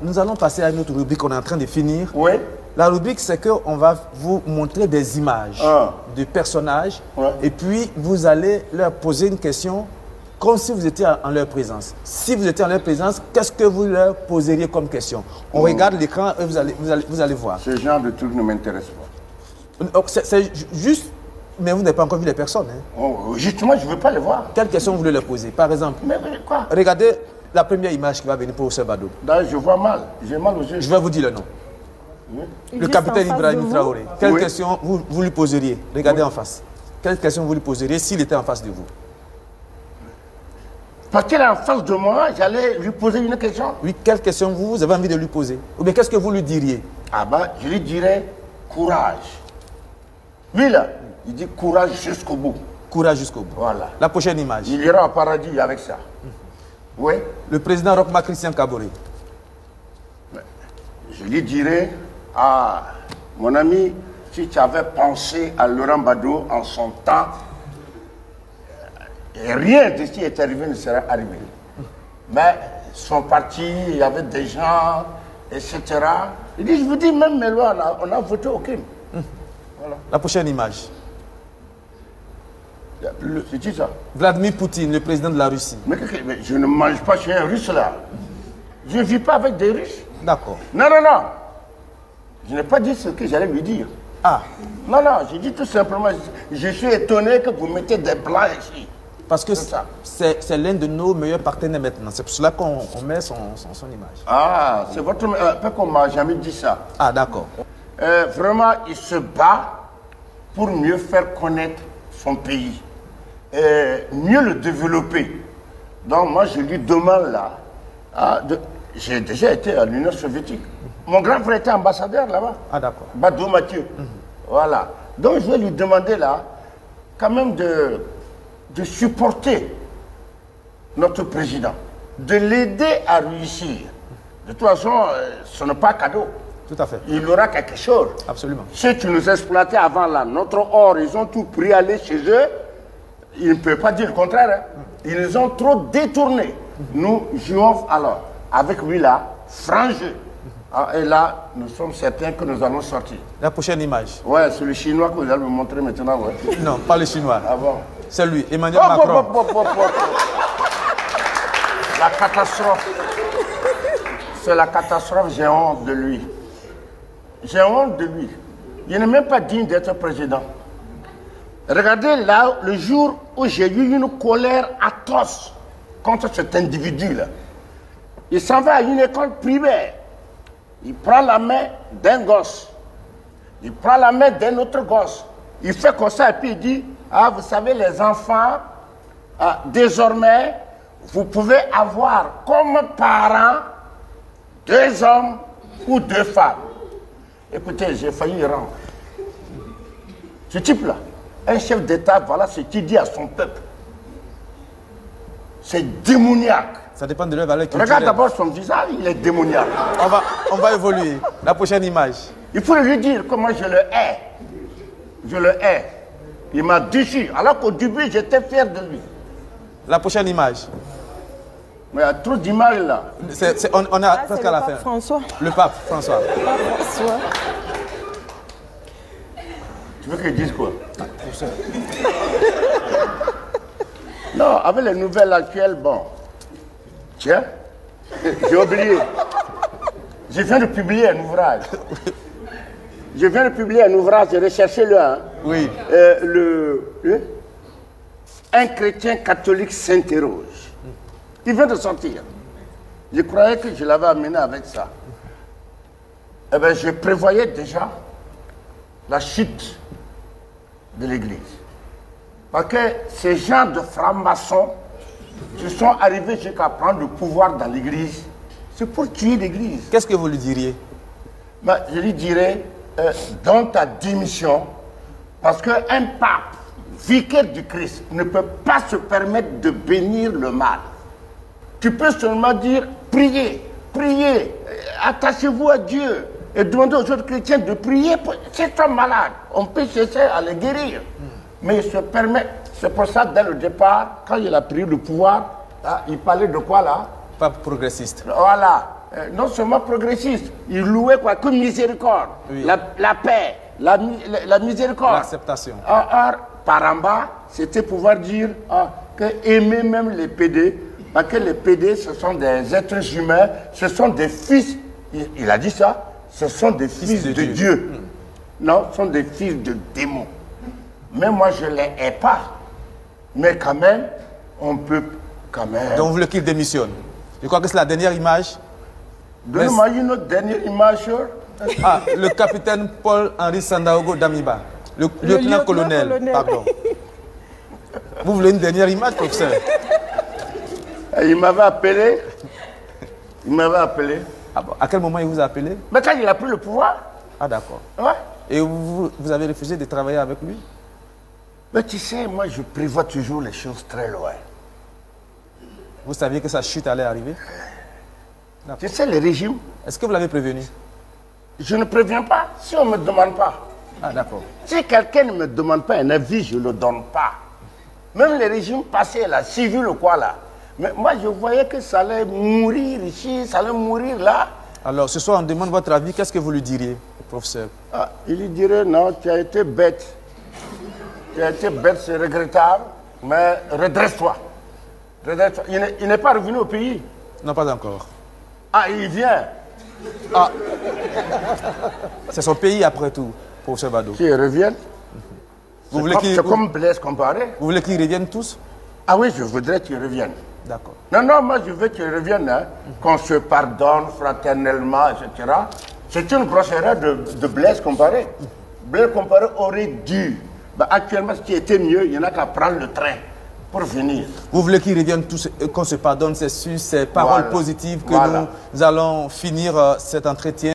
nous allons passer à une autre rubrique qu'on est en train de finir. Oui. La rubrique, c'est qu'on va vous montrer des images de personnages et puis vous allez leur poser une question comme si vous étiez en leur présence. Si vous étiez en leur présence, qu'est-ce que vous leur poseriez comme question? On regarde l'écran et vous allez voir. Ce genre de truc ne m'intéresse pas. C'est juste, mais vous n'avez pas encore vu les personnes. Hein. Oh, justement, je ne veux pas les voir. Quelle question vous voulez leur poser? Par exemple, mais quoi? Regardez la première image qui va venir pour Sebado. Là, je vois mal. J'ai mal aux yeux. Je vais vous dire le nom. Oui. Le capitaine Ibrahim Traoré. Quelle question vous lui poseriez? Regardez en face. Quelle question vous lui poseriez s'il était en face de vous? Parce qu'il est en face de moi, j'allais lui poser une question. Oui, quelle question vous avez envie de lui poser? Ou bien qu'est-ce que vous lui diriez? Ah ben, je lui dirais courage. Lui là, il dit courage jusqu'au bout. Courage jusqu'au bout. Voilà. La prochaine image. Il ira au paradis avec ça. Oui. Le président Rochma Christian Kaboré. Je lui dirais, ah, mon ami, si tu avais pensé à Laurent Gbagbo en son temps, et rien de ce qui est arrivé ne serait arrivé. Mais son parti, il y avait des gens, etc. Il dit, je vous dis, même mes lois, on a voté au crime. Voilà. La prochaine image. C'est qui ça? Vladimir Poutine, le président de la Russie. Mais je ne mange pas chez un Russe là. Je ne vis pas avec des Russes. D'accord. Non, non, non. Je n'ai pas dit ce que j'allais lui dire. Ah. Non, non, j'ai dit tout simplement, je suis étonné que vous mettez des blancs ici. Parce que c'est l'un de nos meilleurs partenaires maintenant. C'est pour cela qu'on met son image. Ah, c'est votre... Pas qu'on ne m'a jamais dit ça. Ah, d'accord. Vraiment, il se bat pour mieux faire connaître son pays. Mieux le développer. Donc moi, je lui demande là... J'ai déjà été à l'Union soviétique. Mon grand frère était ambassadeur là-bas. Ah, d'accord. Badou Mathieu. Voilà. Donc je vais lui demander là, quand même de supporter notre président, de l'aider à réussir. De toute façon, ce n'est pas cadeau. Tout à fait. Il aura quelque chose. Absolument. Si tu nous exploitais avant là, notre or, ils ont tout pris aller chez eux, ils ne peuvent pas dire le contraire. Hein. Ils nous ont trop détournés. Nous jouons alors avec lui là, franc jeu. Et là, nous sommes certains que nous allons sortir. La prochaine image. Ouais, c'est le chinois que vous allez me montrer maintenant. Ouais. Non, pas le chinois. Ah bon? C'est lui, Emmanuel Macron. La catastrophe. C'est la catastrophe, j'ai honte de lui. J'ai honte de lui. Il n'est même pas digne d'être président. Regardez là, le jour où j'ai eu une colère atroce contre cet individu-là. Il s'en va à une école primaire. Il prend la main d'un gosse. Il prend la main d'un autre gosse. Il fait comme ça et puis il dit, ah, vous savez, les enfants, désormais, vous pouvez avoir comme parents 2 hommes ou 2 femmes. Écoutez, j'ai failli rendre. Ce type-là, un chef d'État, voilà ce qu'il dit à son peuple. C'est démoniaque. Ça dépend de leur valeur culturelle. Regarde d'abord son visage, il est démoniaque. On va évoluer. La prochaine image. Il faut lui dire comment je le hais. Je le hais. Il m'a déçu, alors qu'au début, j'étais fier de lui. La prochaine image. Mais il y a trop d'images là. On a presque à la fin. François. Le pape François. Le pape François. Tu veux qu'il dise quoi? Non, avec les nouvelles actuelles, bon. Tiens, j'ai oublié. Je viens de publier un ouvrage. Je viens de publier un ouvrage, recherchez-le. Hein. Oui. Un chrétien catholique s'interroge. Il vient de sortir. Je croyais que je l'avais amené avec ça. Eh bien, je prévoyais déjà la chute de l'Église. Parce que ces gens de francs-maçons qui sont arrivés jusqu'à prendre le pouvoir dans l'Église, c'est pour tuer l'Église. Qu'est-ce que vous lui diriez? Ben, je lui dirais, donne ta démission, parce qu'un pape, vicaire du Christ, ne peut pas se permettre de bénir le mal. Tu peux seulement dire, priez, priez, attachez-vous à Dieu et demandez aux autres chrétiens de prier. C'est un malade, on peut chercher à les guérir. Mais il se permet, c'est pour ça, dès le départ, quand il a pris le pouvoir, là, il parlait de quoi là? Pape progressiste. Voilà. non seulement progressiste, il louait quoi que miséricorde, oui. la paix, la miséricorde. L'acceptation. Par en bas, c'était pouvoir dire que aimer même les PD, parce que les PD, ce sont des êtres humains, ce sont des fils, il a dit ça, ce sont des fils de Dieu. Non, ce sont des fils de démons. Mais moi, je ne les hais pas. Mais quand même, on peut quand même... Donc vous voulez qu'il démissionne? Je crois que c'est la dernière image. Donne-moi une autre dernière image. Ah, le capitaine Paul-Henri Sandaogo Damiba. Le lieutenant-colonel, pardon. Vous voulez une dernière image, professeur? Il m'avait appelé. Il m'avait appelé. Ah bon, à quel moment il vous a appelé? Mais quand il a pris le pouvoir. Ah d'accord. Ouais. Et vous avez refusé de travailler avec lui? Mais tu sais, moi je prévois toujours les choses très loin. Vous saviez que sa chute allait arriver? Tu sais, les régimes... Est-ce que vous l'avez prévenu? Je ne préviens pas si on ne me demande pas. Ah d'accord. Si quelqu'un ne me demande pas un avis, je ne le donne pas. Même les régimes passés, là, civils ou quoi là. Mais moi je voyais que ça allait mourir ici, ça allait mourir là. Alors ce soir on demande votre avis, qu'est-ce que vous lui diriez, professeur? Il lui dirait non, tu as été bête. Tu as été bête, c'est regrettable, mais redresse-toi. Redresse-toi. Il n'est pas revenu au pays. Non, pas encore. Ah, il vient. Ah, c'est son pays après tout, professeur Bado. Qu'il revienne. C'est comme Blaise Compaoré. Vous voulez qu'ils reviennent tous? Ah oui, je voudrais qu'ils reviennent. D'accord. Non, non, moi je veux qu'ils reviennent, hein, qu'on se pardonne fraternellement, etc. C'est une grosse erreur de Blaise Compaoré. Blaise Compaoré aurait dû. Bah, actuellement, ce qui était mieux, il n'y en a qu'à prendre le train pour venir. Vous voulez qu'ils reviennent tous, qu'on se pardonne, c'est sur ces paroles positives que nous allons finir cet entretien.